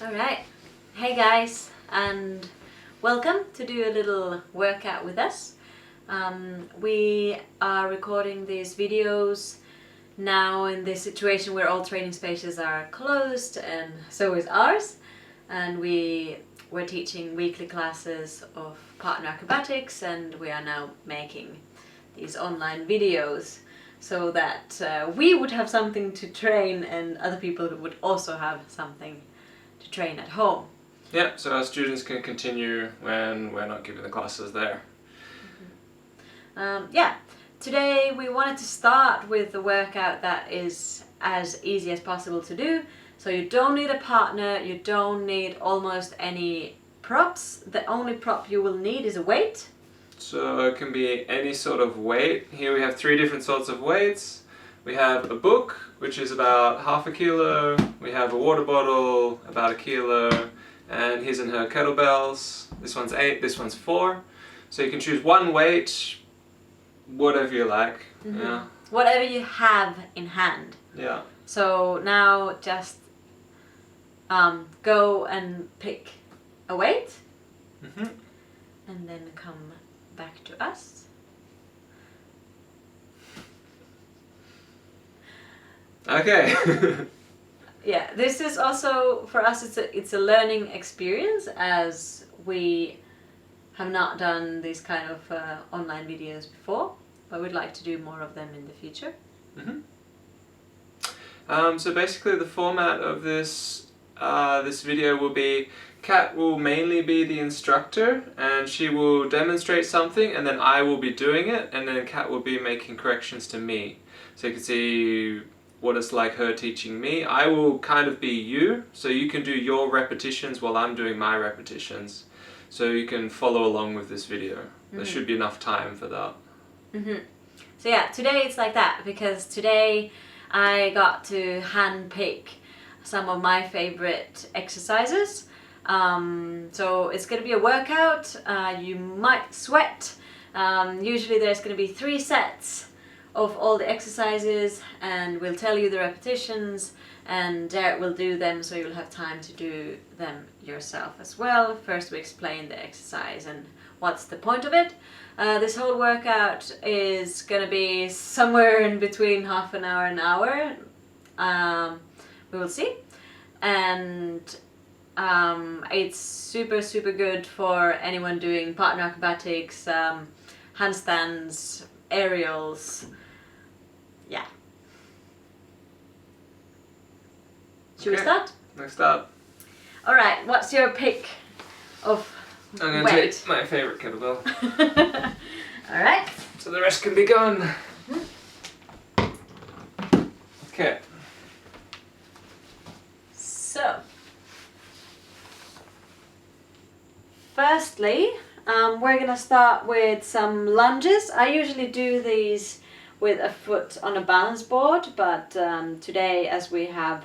Alright, hey guys, and welcome to do a little workout with us. We are recording these videos now in this situation where all training spaces are closed, and so is ours. And we're teaching weekly classes of partner acrobatics, and we are now making these online videos so that we would have something to train and other people would also have something to train at home. Yeah, so our students can continue when we're not giving the classes there. Today we wanted to start with a workout that is as easy as possible to do. So you don't need a partner, you don't need almost any props. The only prop you will need is a weight. So it can be any sort of weight. Here we have 3 different sorts of weights. We have a book, which is about half a kilo. We have a water bottle, about a kilo. And his and her kettlebells. This one's 8, this one's 4. So you can choose one weight, whatever you like. Mm-hmm. Yeah. Whatever you have in hand. Yeah. So now just go and pick a weight. Mm-hmm. And then come back to us. Okay. Yeah, this is also for us. It's a learning experience, as we have not done these kind of online videos before, but we'd like to do more of them in the future. Mm-hmm. So basically, the format of this video will be: Kat will mainly be the instructor, and she will demonstrate something, and then I will be doing it, and then Kat will be making corrections to me. So you can see what it's like her teaching me. I will kind of be you, so you can do your repetitions while I'm doing my repetitions. So you can follow along with this video. Mm-hmm. There should be enough time for that. Mm-hmm. So yeah, today it's like that, because today I got to hand pick some of my favorite exercises. So it's going to be a workout. You might sweat. Usually there's going to be 3 sets of all the exercises, and we'll tell you the repetitions, and Jared will do them, so you'll have time to do them yourself as well. First we explain the exercise and what's the point of it. This whole workout is going to be somewhere in between half an hour and an hour. We will see. And it's super good for anyone doing partner acrobatics, handstands, aerials. Yeah. Should we start? Let's start. Alright, what's your pick of I'm going to take my favourite kettlebell. Alright. So the rest can be gone. Okay. So, firstly, we're going to start with some lunges. I usually do these with a foot on a balance board, but today, as we have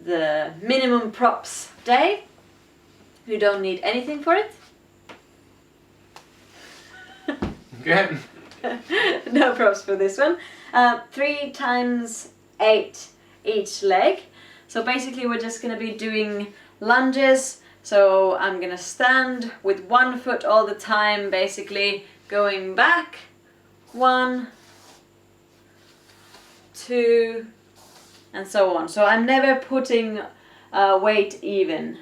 the minimum props day, you don't need anything for it. Okay. No props for this one. 3 times 8 each leg. So basically we're just going to be doing lunges. So I'm going to stand with one foot all the time, basically going back. 1, 2, and so on. So I'm never putting weight even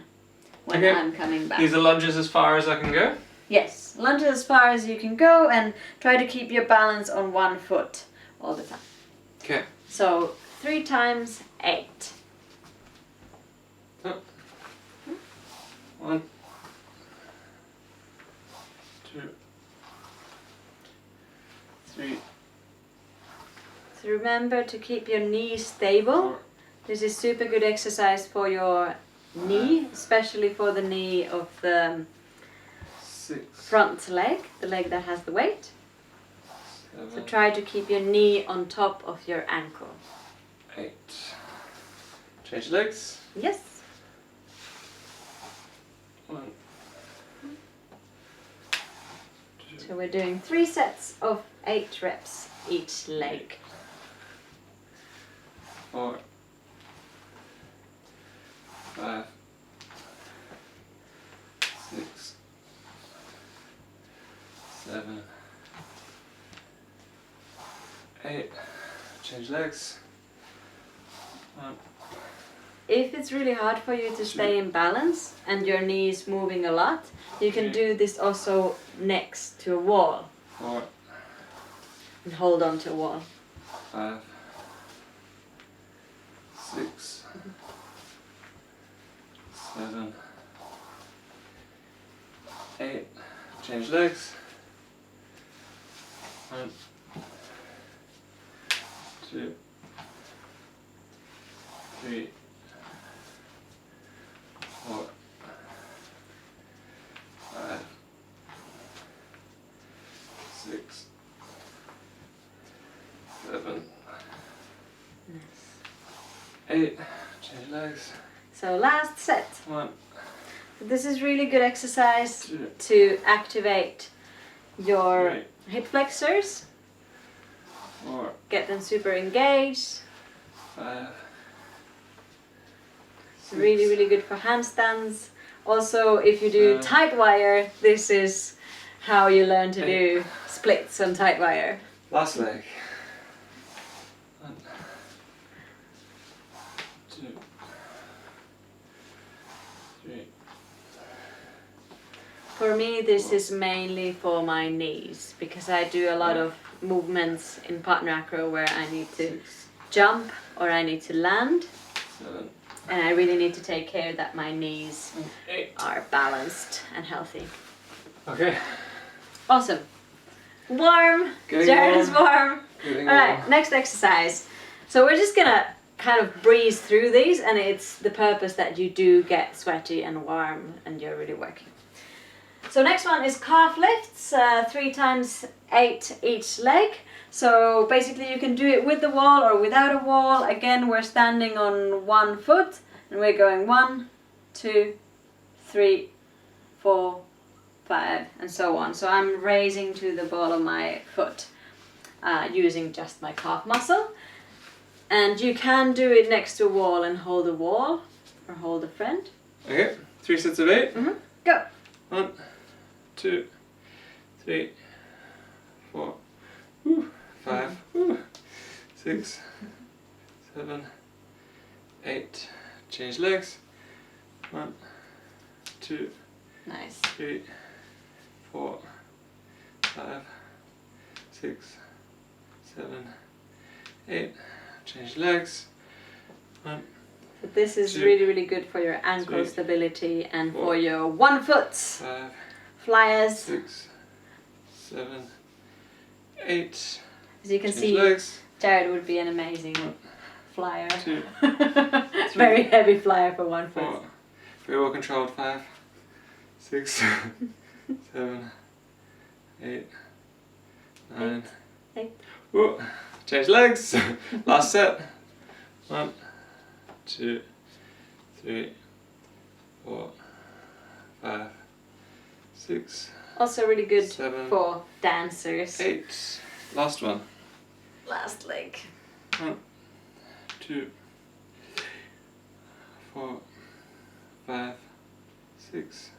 when I'm coming back. These are lunges as far as I can go? Yes, lunges as far as you can go, and try to keep your balance on one foot all the time. Okay. So 3 times 8. Oh. 1, 2, 3. So remember to keep your knee stable. 4. This is super good exercise for your knee, especially for the knee of the 6. front leg, the leg that has the weight. 7. So try to keep your knee on top of your ankle. 8. Change legs. Yes. 1. So we're doing 3 sets of 8 reps each leg. 4, 5, 8. Change legs. 1. If it's really hard for you to stay in balance and your knee is moving a lot, you can do this also next to a wall. 4. And hold on to a wall. 5. 6. 7. 8. Change legs. 1. 2. 3. 4. 5. 6. 7. 8. Change legs. So last set. 1. This is really good exercise 2. to activate your 3. hip flexors, 4. get them super engaged. 5. It's really, really good for handstands. Also, if you do tight wire, this is how you learn to do splits on tight wire. Last leg. 1. 2. 3. For me, this is mainly for my knees because I do a lot of movements in partner acro where I need to 6. jump or I need to land, 7. and I really need to take care that my knees 8. are balanced and healthy. Okay. Awesome. Warm. Getting Jared is warm. Getting Alright, warm. next exercise. So we're just gonna kind of breeze through these, and it's the purpose that you do get sweaty and warm and you're really working. So next one is calf lifts, 3 times 8 each leg. So basically you can do it with the wall or without a wall. Again, we're standing on 1 foot and we're going 1, 2, 3, 4, 5 and so on. So I'm raising to the ball of my foot using just my calf muscle. And you can do it next to a wall and hold a wall or hold a friend. Okay, 3 sets of 8. Go. 1, 2, 3, 4, 5, 6, 7, 8. Change legs. 1, 2, Nice. 3, 4, 5, 6, 7, 8. Change legs. 1. So this is 2, really, really good for your ankle 3, stability and 4, for your 1 foot 5, flyers. 6, 7, 8. As you can Change see, legs. Jared would be an amazing flyer. 2, Very heavy flyer for 1 foot. 4. Very well controlled. 5, 6, 7, 8, 9. 8. Whoa. Change legs. Last set. 1, 2, 3, 4, 5, 6. Also really good 7, for dancers. 8. Last one. Last leg. 1, 2, 4, 5, 6,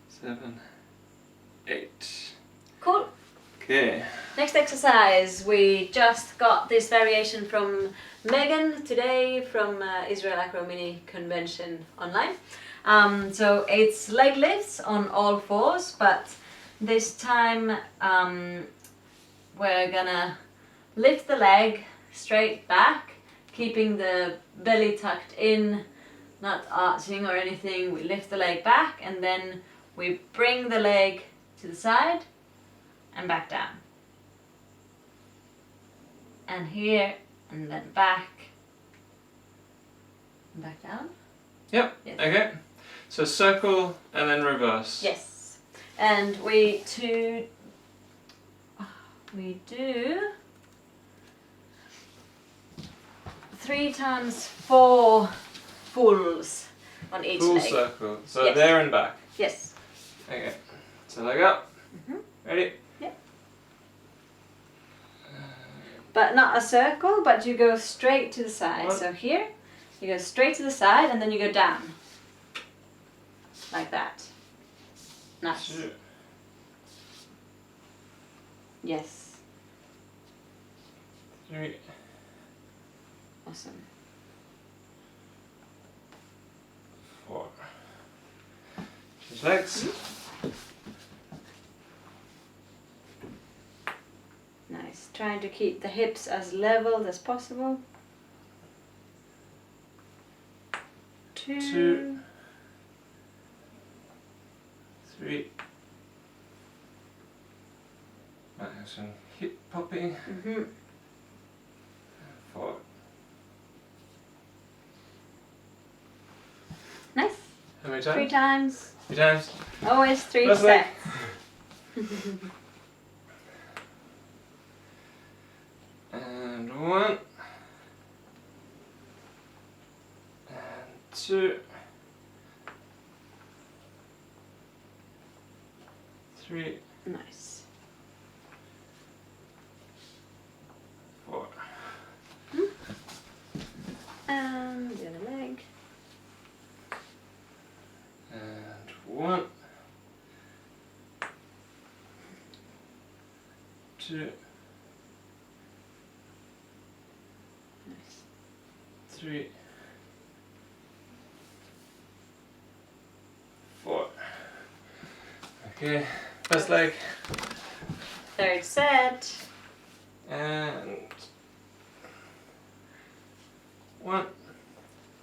7, 8. Cool. Okay. Next exercise, we just got this variation from Megan today from Israel Acro Mini Convention online. So it's leg lifts on all fours, but this time we're gonna lift the leg straight back, keeping the belly tucked in, not arching or anything. We lift the leg back and then we bring the leg to the side and back down. And here, and then back, and back down. Yep. Yes. Okay. So circle and then reverse. Yes. And we do 3 times 4 fulls on each Full leg. circle. So Yes. there and back. Yes. Okay. So leg up. Ready? Yep. But not a circle, but you go straight to the side. What? So here, you go straight to the side and then you go down. Like that. Nice. 2. Yes. 3. Awesome. 4. Change legs. Nice. Trying to keep the hips as leveled as possible. 2. 3. Might have some hip popping. 4. Nice. How many 3 times? times. 3 times. Always 3 Last leg. sets. And 1. And 2. 3. Nice. 4. And the other leg. And 1. 2. Nice. 3. 4. Okay, first leg. 3rd set. And 1.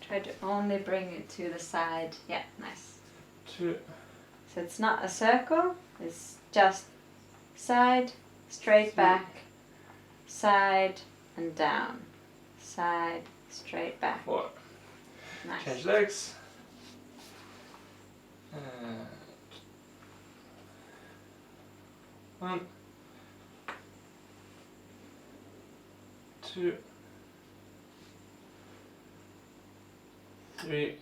Try to only bring it to the side. Yeah, nice. 2. So it's not a circle, it's just side, straight back, side and down. Side, straight back. 4. Nice. Change legs. And 1. 2. 3.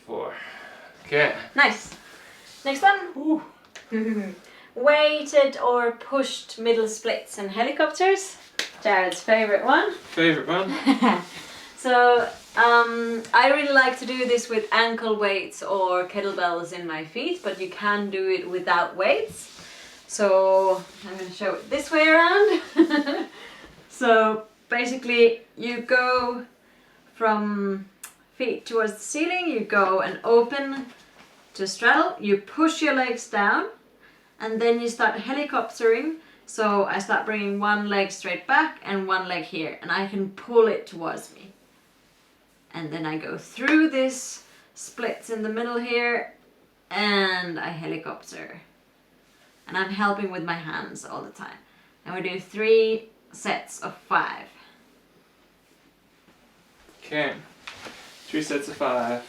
4. Okay. Nice. Next one. Ooh. Weighted or pushed middle splits and helicopters. Jared's favorite one. Favorite one. So I really like to do this with ankle weights or kettlebells in my feet, but you can do it without weights. So I'm going to show it this way around. So basically you go from feet towards the ceiling, you go and open to straddle, you push your legs down, and then you start helicoptering. So I start bringing one leg straight back and one leg here, and I can pull it towards me. And then I go through this splits in the middle here, and I helicopter. And I'm helping with my hands all the time. And we do 3 sets of 5. Okay. 3 sets of 5.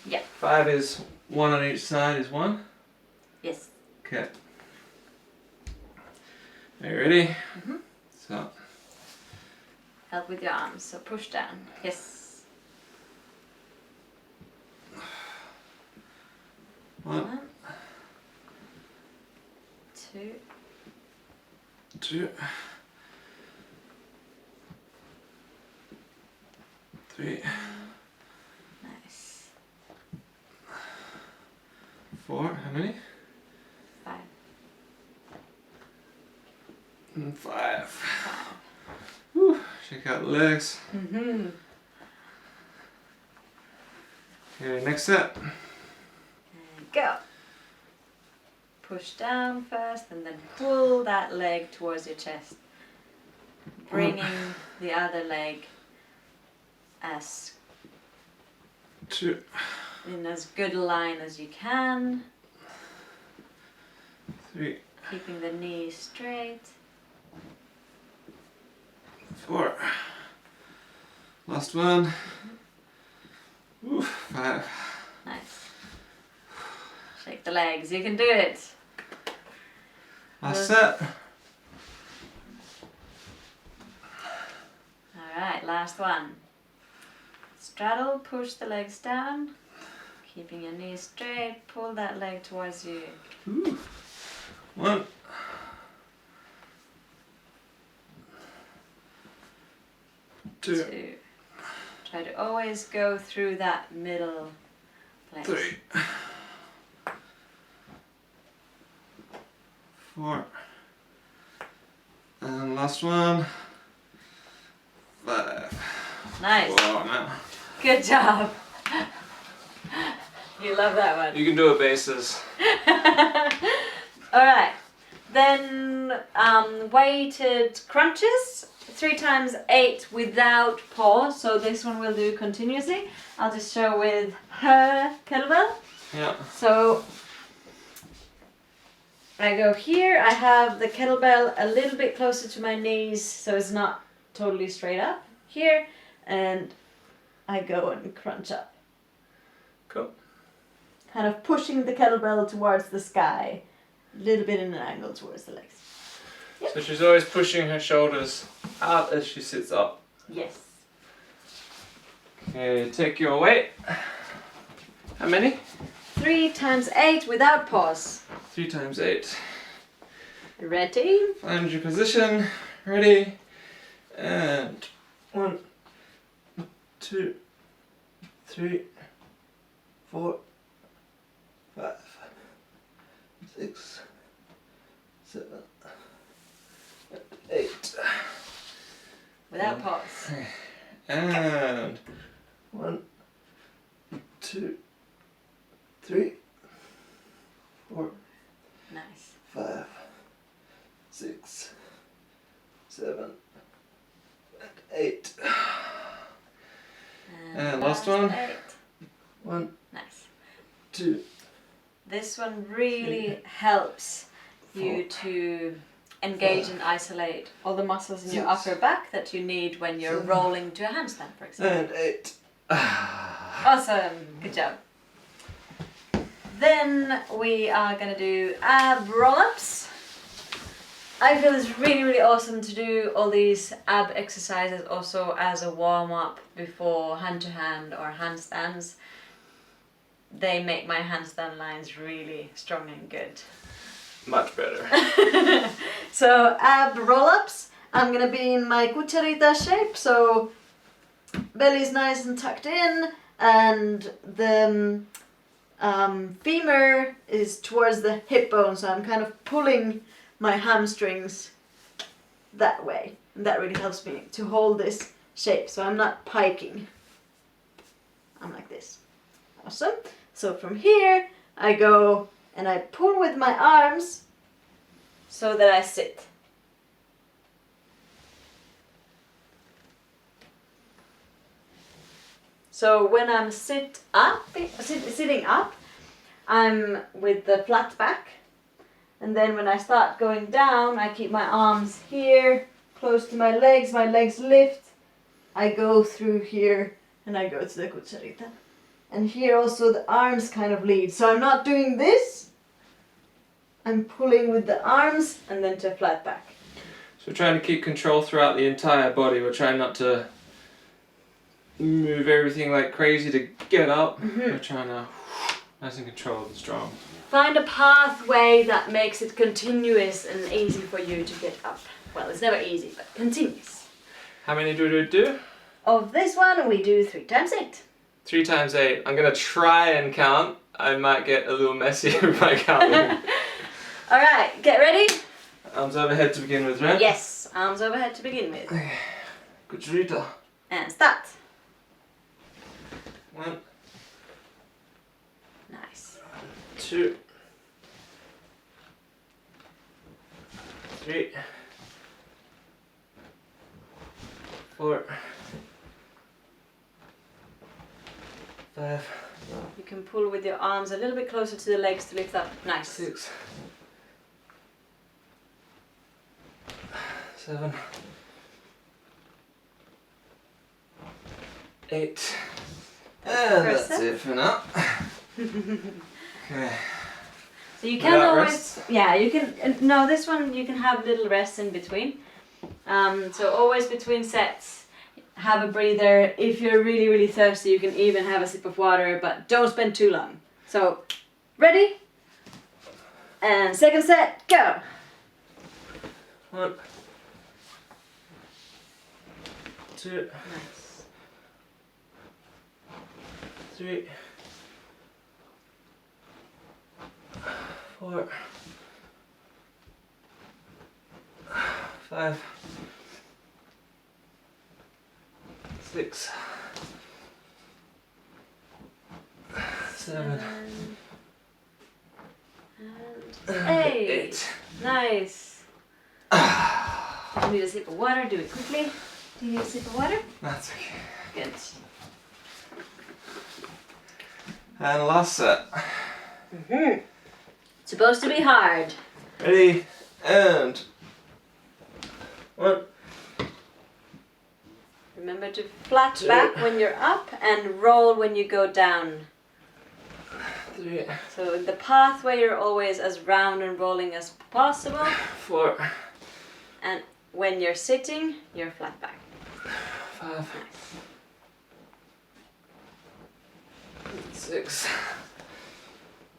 Yeah. 5 is 1 on each side is 1. Yes. Okay. Are you ready? Mm-hmm. So. Help with your arms, so push down. Yes. 1. 2. 2. 3. Nice. 4. How many? 5. And 5. 5. Whew. Check out the legs. Mm-hmm. Okay, next set. And go. Push down first and then pull that leg towards your chest. Bringing the other leg as 2. in as good a line as you can. 3. Keeping the knee straight. 4. Last one. Ooh, 5. Nice. Shake the legs, you can do it. Last set. Alright, last one. Straddle, push the legs down. Keeping your knees straight, pull that leg towards you. Ooh. 1. 2. 2. Try to always go through that middle place. 3. 4. And last one. 5. Nice. Whoa, man. Good job. You love that one. You can do a basis. Alright. Then weighted crunches. 3 times 8 without pause. So this one we'll do continuously. I'll just show with her kettlebell. Yeah. So I go here. I have the kettlebell a little bit closer to my knees, so it's not totally straight up here, and I go and crunch up. Cool. Kind of pushing the kettlebell towards the sky, a little bit in an angle towards the legs. Yep. So she's always pushing her shoulders out as she sits up. Yes. Okay, take your weight. How many? 3 times 8 without pause. 3 times 8. Ready? Find your position. Ready. And 1, 2, 3, 4, 5, 6, 7, 8. Without pause. And 1, 2, 3, 4, Nice. 5, 6, 7, and 8. And last one. 8. 1, Nice. 2. This one really helps you to engage and isolate all the muscles in your upper back that you need when you're rolling to a handstand, for example. And 8. Awesome, good job. Then we are gonna do ab roll-ups. I feel it's really, really awesome to do all these ab exercises also as a warm-up before hand-to-hand or handstands. They make my handstand lines really strong and good. Much better. So ab roll-ups, I'm gonna be in my cucharita shape, so belly's nice and tucked in, and the femur is towards the hip bone, so I'm kind of pulling my hamstrings that way, and that really helps me to hold this shape, so I'm not piking. I'm like this. Awesome. So from here I go and I pull with my arms so that I sit. So when I'm sitting up, I'm with the flat back. And then when I start going down, I keep my arms here, close to my legs lift. I go through here and I go to the cucharita. And here also the arms kind of lead. So I'm not doing this. I'm pulling with the arms and then to a flat back. So we're trying to keep control throughout the entire body. We're trying not to move everything like crazy to get up. We're trying to nice and controlled and strong. Find a pathway that makes it continuous and easy for you to get up. Well, it's never easy, but continuous. How many do we do? Of this one, we do 3 times 8. 3 times 8. I'm gonna try and count. I might get a little messy with my counting. Alright, get ready? Arms overhead to begin with, right? Yes, arms overhead to begin with. Cucharita. And start. 1, Nice. 2, 3, 4, 5, You can pull with your arms a little bit closer to the legs to lift up. Nice. 6, 7, 8. And First that's set. it for now. Okay. So you can Without always, rest? yeah, you can, no, this one you can have little rests in between. So always between sets, have a breather. If you're really, really thirsty, you can even have a sip of water, but don't spend too long. So, ready? And second set, go! 1, 2, Nice. 3, 4, 5, 6, 7, and 8. Nice. You need a sip of water. Do it quickly. Do you need a sip of water? That's okay. Good. And last set. It's supposed to be hard. Ready, and 1. Remember to flat 2. back when you're up and roll when you go down. 3. So in the pathway you're always as round and rolling as possible. 4. And when you're sitting, you're flat back. 5. Nice. 6.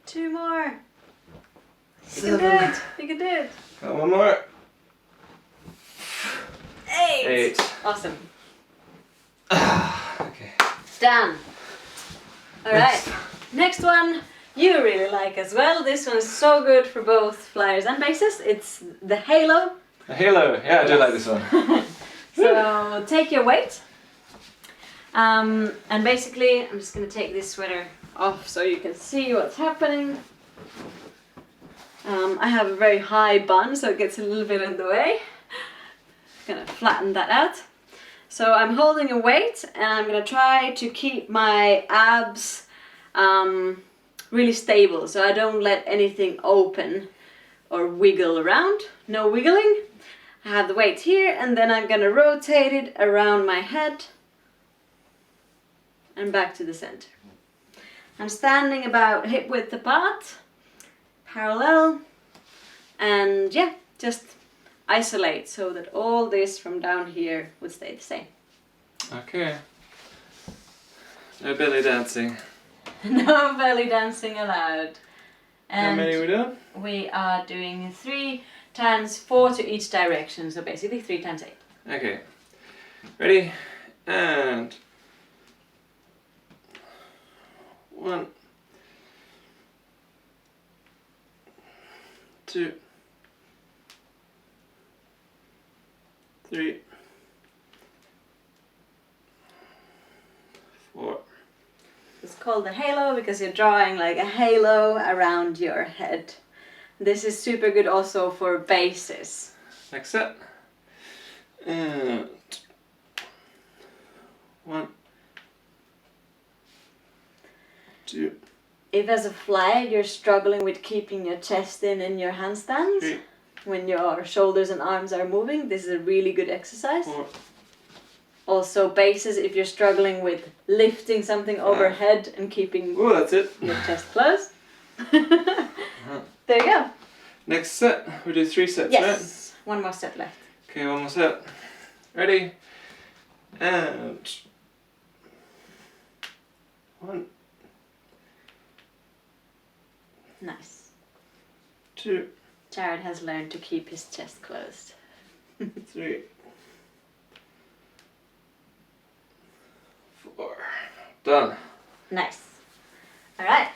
2 more. You 7. can do it. You can do it. Got 1 more. 8. Awesome. Okay. Done. Alright. Next one you really like as well. This one is so good for both flyers and bases. It's the halo. A halo. Yeah, I do like this one. So take your weight. And basically, I'm just going to take this sweater off so you can see what's happening. I have a very high bun, so it gets a little bit in the way. Gonna flatten that out. So I'm holding a weight, and I'm gonna try to keep my abs really stable, so I don't let anything open or wiggle around. No wiggling. I have the weight here, and then I'm gonna rotate it around my head and back to the center. I'm standing about hip width apart, parallel, and yeah, just isolate so that all this from down here would stay the same. Okay. No belly dancing. No belly dancing allowed. And how many are we doing? we are doing 3 times 4 to each direction, so basically 3 times 8. Okay. Ready? And 1, 2, 3, 4. It's called the halo because you're drawing like a halo around your head. This is super good also for bases. Next set. And 1, 2, If as a flag you're struggling with keeping your chest in your handstands, 3, when your shoulders and arms are moving, this is a really good exercise. 4. Also bases, if you're struggling with lifting something overhead and keeping Oh, that's it. your chest closed. There you go. Next set. We do 3 sets, Yes. One more set left. right? Okay, one more set. Ready? And 1, Nice. 2, Jared has learned to keep his chest closed. 3, 4. Done. Nice. Alright.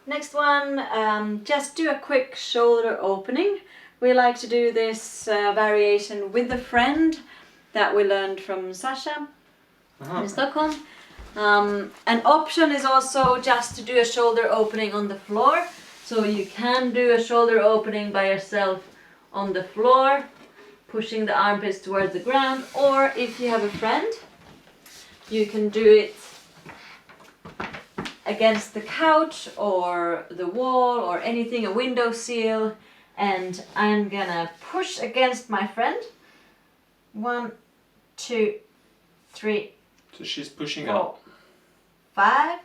Next one, just do a quick shoulder opening. We like to do this variation with a friend that we learned from Sasha in Stockholm. An option is also just to do a shoulder opening on the floor. So you can do a shoulder opening by yourself on the floor, pushing the armpits towards the ground, or if you have a friend, you can do it against the couch or the wall or anything, a window sill, and I'm gonna push against my friend. 1, 2, 3, So she's pushing 4, up. 5,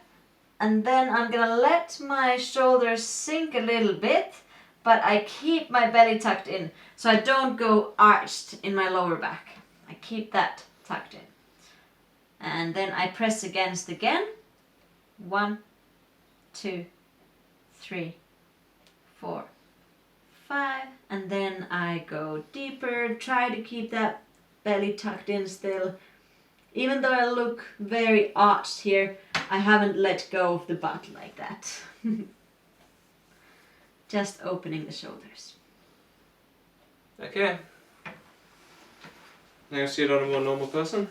and then I'm gonna let my shoulders sink a little bit, but I keep my belly tucked in, so I don't go arched in my lower back. I keep that tucked in. And then I press against again. 1, 2, 3, 4, 5, and then I go deeper, try to keep that belly tucked in still. Even though I look very arched here, I haven't let go of the butt like that. Just opening the shoulders. Okay. Now see it on a more normal person.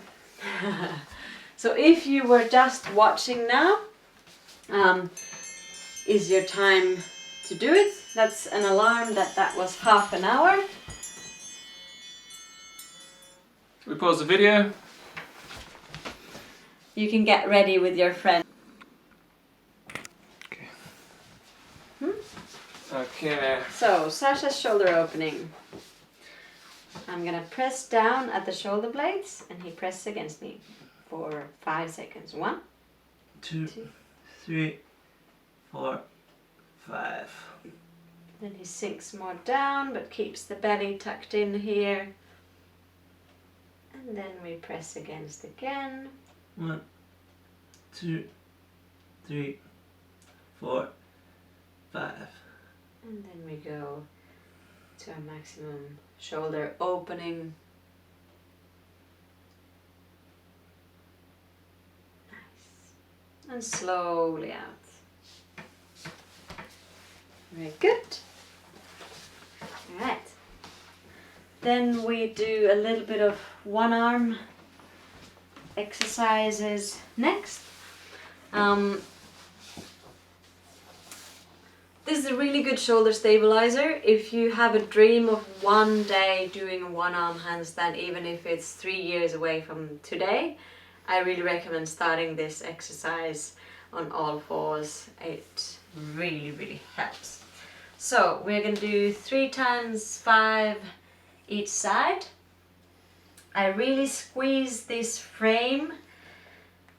So if you were just watching now, is your time to do it. That's an alarm that was half an hour. We pause the video. You can get ready with your friend. Okay. Okay. So, Sasha's shoulder opening. I'm gonna press down at the shoulder blades and he presses against me for 5 seconds. 1, 2, 3, 4, 5. Then he sinks more down but keeps the belly tucked in here. And then we press against again. 1, 2, 3, 4, 5. And then we go to our maximum shoulder opening. Nice. And slowly out. Very good. Alright. Then we do a little bit of one arm exercises next. This is a really good shoulder stabilizer. If you have a dream of one day doing a one arm handstand, even if it's 3 years away from today, I really recommend starting this exercise on all fours. It really helps. So we're going to do 3 times 5 each side. I really squeeze this frame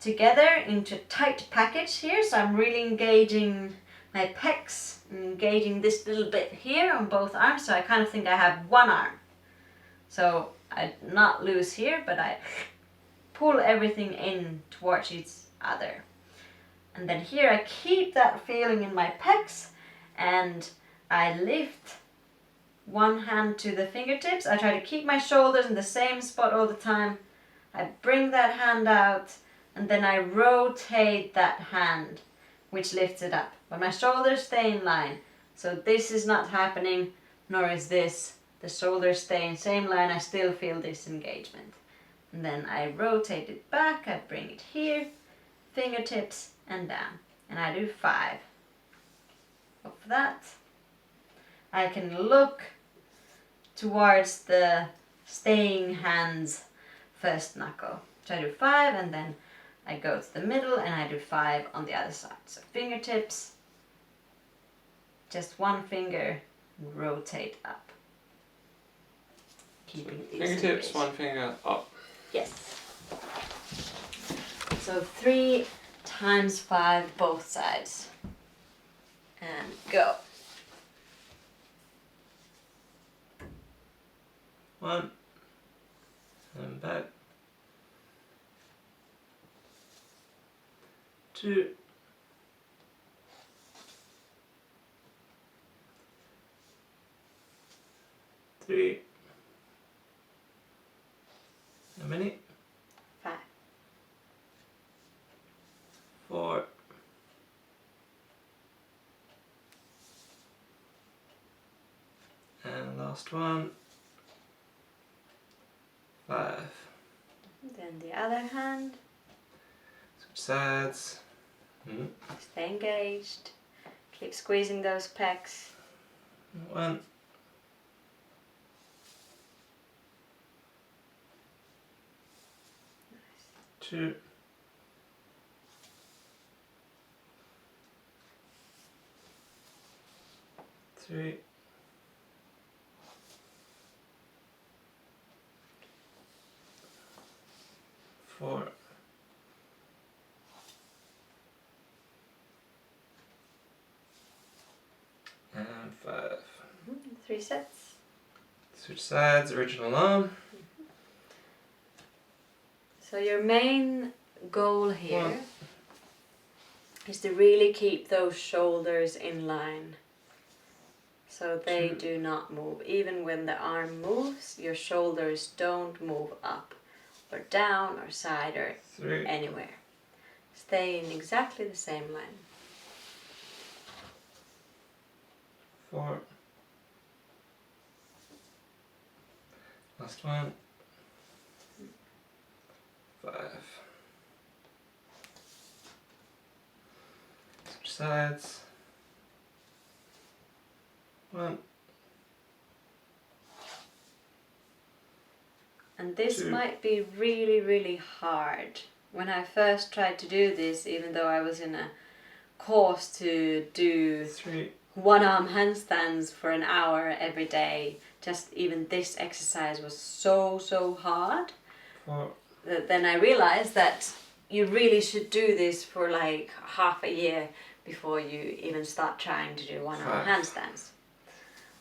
together into a tight package here, so I'm really engaging my pecs, engaging this little bit here on both arms, so I kind of think I have one arm. So I not loose here, but I pull everything in towards each other. And then here I keep that feeling in my pecs and I lift one hand to the fingertips. I try to keep my shoulders in the same spot all the time. I bring that hand out and then I rotate that hand, which lifts it up. But my shoulders stay in line. So this is not happening, nor is this. The shoulders stay in same line. I still feel this engagement. And then I rotate it back. I bring it here, fingertips and down. And I do 5 of that. I can look towards the staying hand's first knuckle. So I do 5 and then I go to the middle and I do 5 on the other side. So fingertips, just one finger, rotate up. Keeping these Fingertips, engaged. one finger up. Yes. So 3 times 5 both sides. And go. 1 and back. 2. 3. A minute. 5. 4. And last one. 5. Then the other hand. Switch sides. Stay engaged. Keep squeezing those pecs. 1. 2. 3. 4. And 5. 3 sets. Switch sides, original arm. So your main goal here 1. is to really keep those shoulders in line. So they 2. do not move. Even when the arm moves, your shoulders don't move up or down or side or 3. anywhere. Stay in exactly the same line. 4. Last one. 5. Switch sides. 1. And this 2. might be really, really hard. When I first tried to do this, even though I was in a course to do 3. one-arm handstands for an hour every day, just even this exercise was so hard. 4. Then I realized that you really should do this for like half a year before you even start trying to do one-arm 5. handstands.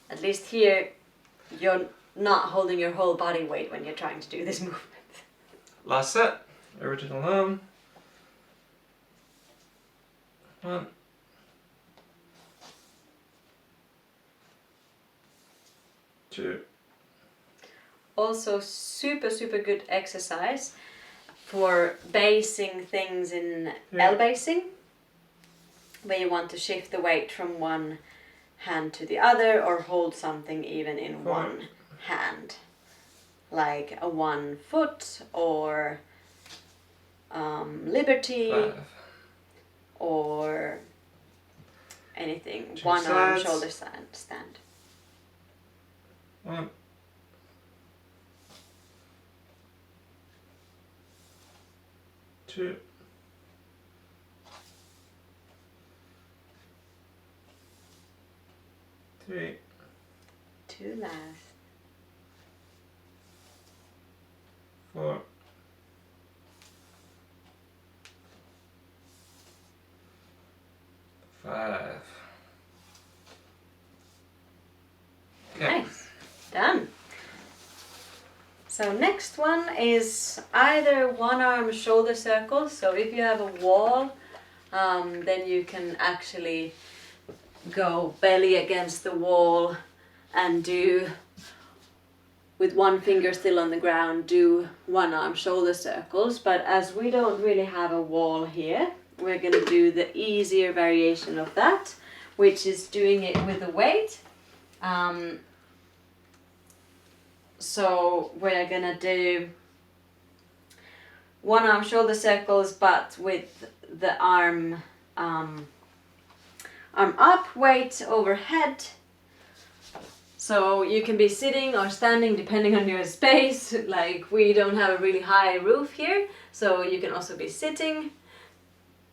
At least here, you're not holding your whole body weight when you're trying to do this movement. Last set. Original arm. 1. 2. Also super good exercise for basing things in L basing, where you want to shift the weight from one hand to the other or hold something even in 4. one hand, like a 1 foot or liberty 5. or anything. Change One arm sides. shoulder stand. 1. 2. 3. 2 last. 4. 5. Okay. Nice. Done. So next one is either one-arm shoulder circles. So if you have a wall, then you can actually go belly against the wall and do, with one finger still on the ground, do one-arm shoulder circles. But as we don't really have a wall here, we're going to do the easier variation of that, which is doing it with a weight. So we're gonna do one-arm shoulder circles, but with the arm up, weight overhead. So you can be sitting or standing depending on your space. Like, we don't have a really high roof here, so you can also be sitting.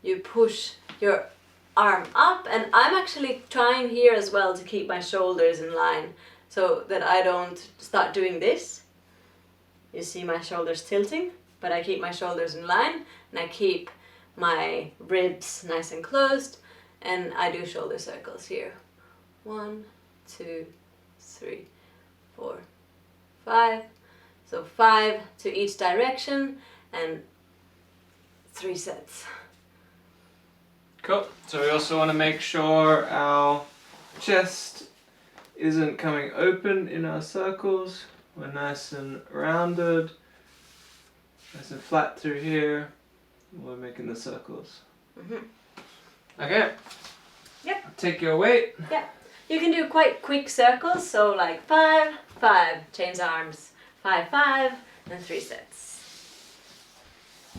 You push your arm up, and I'm actually trying here as well to keep my shoulders in line, so that I don't start doing this. You see my shoulders tilting, but I keep my shoulders in line and I keep my ribs nice and closed, and I do shoulder circles here. 1, 2, 3, 4, 5. So 5 to each direction and 3 sets. Cool. So we also want to make sure our chest isn't coming open in our circles. We're nice and rounded, nice and flat through here. We're making the circles. Okay. Yep. Take your weight. Yep. You can do quite quick circles, so like 5, 5, change arms, 5, 5, and 3 sets.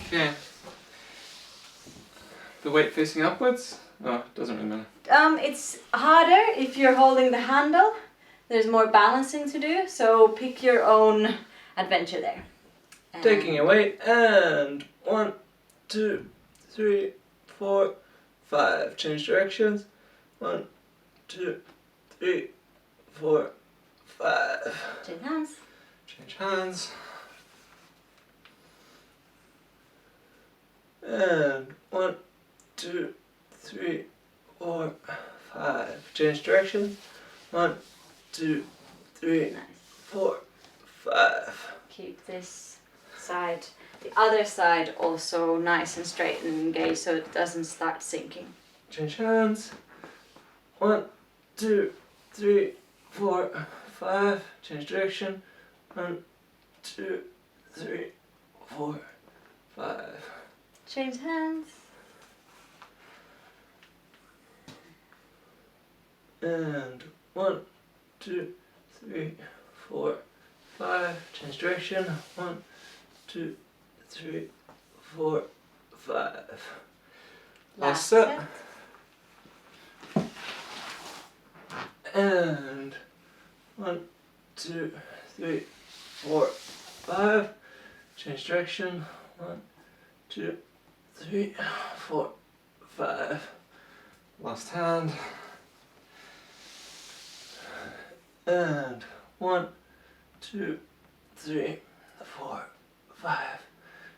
Okay. The weight facing upwards? Oh, doesn't really matter. It's harder if you're holding the handle. There's more balancing to do, so pick your own adventure there. Taking your weight, and 1, 2, 3, 4, 5. Change directions. 1, 2, 3, 4, 5. Change hands. Change hands. And 1, 2, 3, 4, 5. Change direction. 1, 2, 3, Nice. 4, 5. Keep this side, the other side also nice and straight and engaged, so it doesn't start sinking. Change hands. 1, 2, 3, 4, 5. Change direction. 1, 2, 3, 4, 5. Change hands. And 1, 2, 3, 4, 5. Change direction. 1, 2, 3, 4, 5. Last set. And 1, 2, 3, 4, 5. Change direction. 1, 2, 3, 4, 5. Last hand. And 1, 2, 3, 4, 5.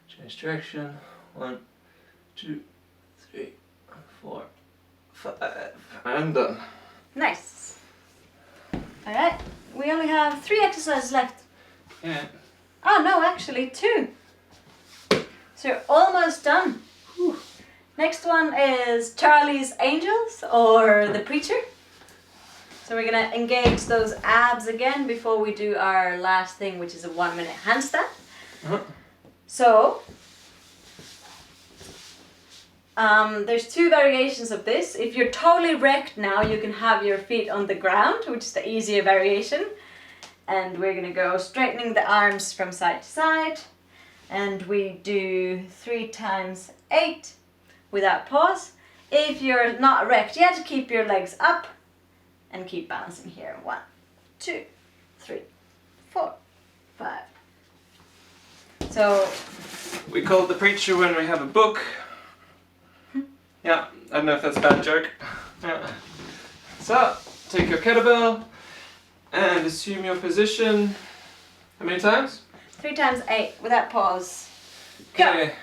Change direction. 1, 2, 3, 4, 5. And done. Nice. Alright, we only have 3 exercises left. Yeah. Oh no, actually 2. So you're almost done. Whew. Next one is Charlie's Angels or the Preacher. So we're gonna engage those abs again before we do our last thing, which is a 1-minute handstand. So there's 2 variations of this. If you're totally wrecked now, you can have your feet on the ground, which is the easier variation. And we're gonna go straightening the arms from side to side. And we do 3 times 8 without pause. If you're not wrecked yet, keep your legs up and keep balancing here. 1, 2, 3, 4, 5. So we call it the Preacher when we have a book. Yeah, I don't know if that's a bad joke. Yeah. So, take your kettlebell and assume your position. How many times? 3 times 8 without pause. Go. Okay.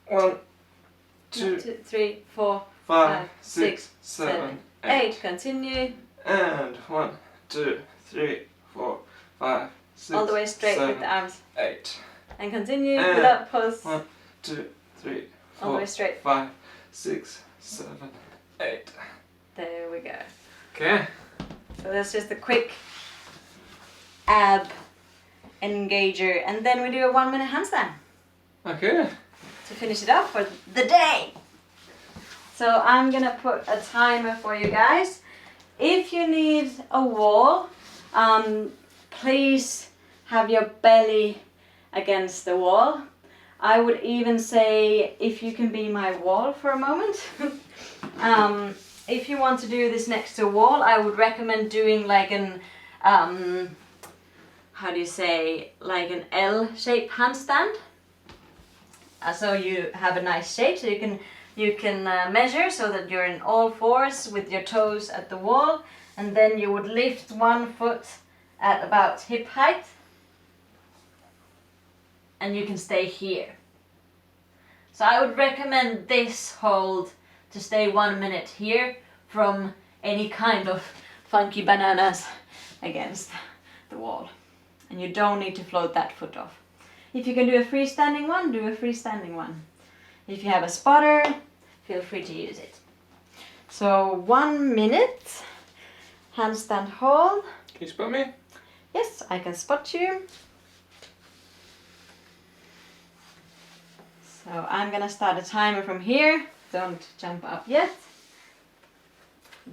1, 2, 3, 4, 5, 5, 6, 6, 7, 8. Continue. And 1, 2, 3, 4, 5, 6, All the way straight 7, with the arms. 8. And continue And without pause. 1, 2, 3, All the 4, way straight. 5, 6, 7, 8. There we go. Okay. So that's just a quick ab engager. And then we do a 1-minute handstand Okay. to finish it off for the day. So I'm gonna put a timer for you guys. If you need a wall, please have your belly against the wall. I would even say if you can be my wall for a moment. If you want to do this next to a wall, I would recommend doing like an, how do you say, like an L-shaped handstand. So you have a nice shape, so you can measure so that you're in all fours with your toes at the wall, and then you would lift one foot at about hip height, and you can stay here. So I would recommend this hold to stay 1 minute here from any kind of funky bananas against the wall. And you don't need to float that foot off. If you can do a freestanding one, do a freestanding one. If you have a spotter, feel free to use it. So 1 minute handstand hold. Can you spot me? Yes, I can spot you. So I'm gonna start a timer from here. Don't jump up yet.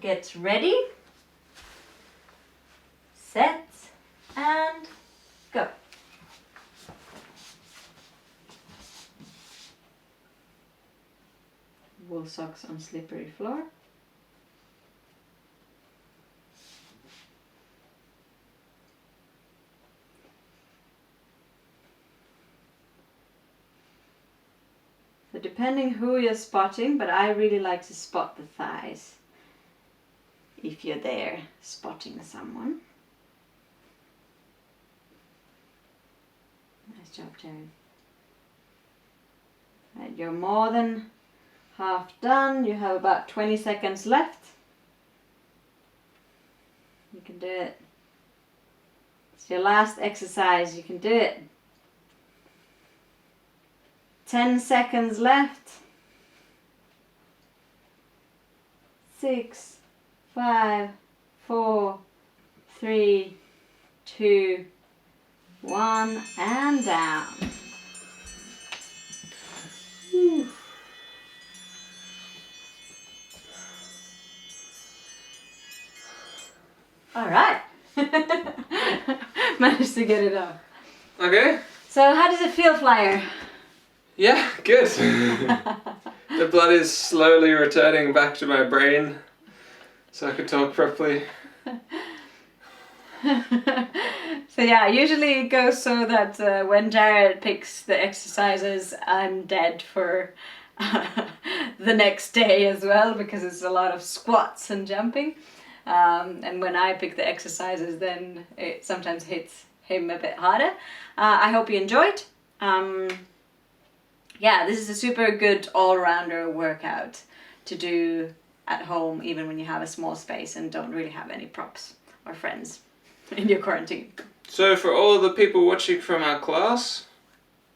Get ready. Set and go. Wool socks on slippery floor. So depending who you're spotting, but I really like to spot the thighs if you're there spotting someone. Nice job, Jared. Right, you're more than half done. You have about 20 seconds left. You can do it. It's your last exercise. You can do it. 10 seconds left. 6, 5, 4, 3, 2, 1, and down. Whew. All right. Managed to get it off. Okay. So how does it feel, Flyer? Yeah, good. The blood is slowly returning back to my brain so I can talk properly. So yeah, usually it goes so that when Jared picks the exercises, I'm dead for the next day as well, because it's a lot of squats and jumping. And when I pick the exercises, then it sometimes hits him a bit harder. I hope you enjoyed. Yeah, this is a super good all-rounder workout to do at home, even when you have a small space and don't really have any props or friends in your quarantine. So for all the people watching from our class,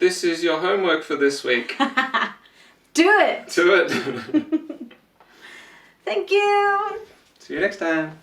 this is your homework for this week. Do it! Do it! Thank you! See you next time.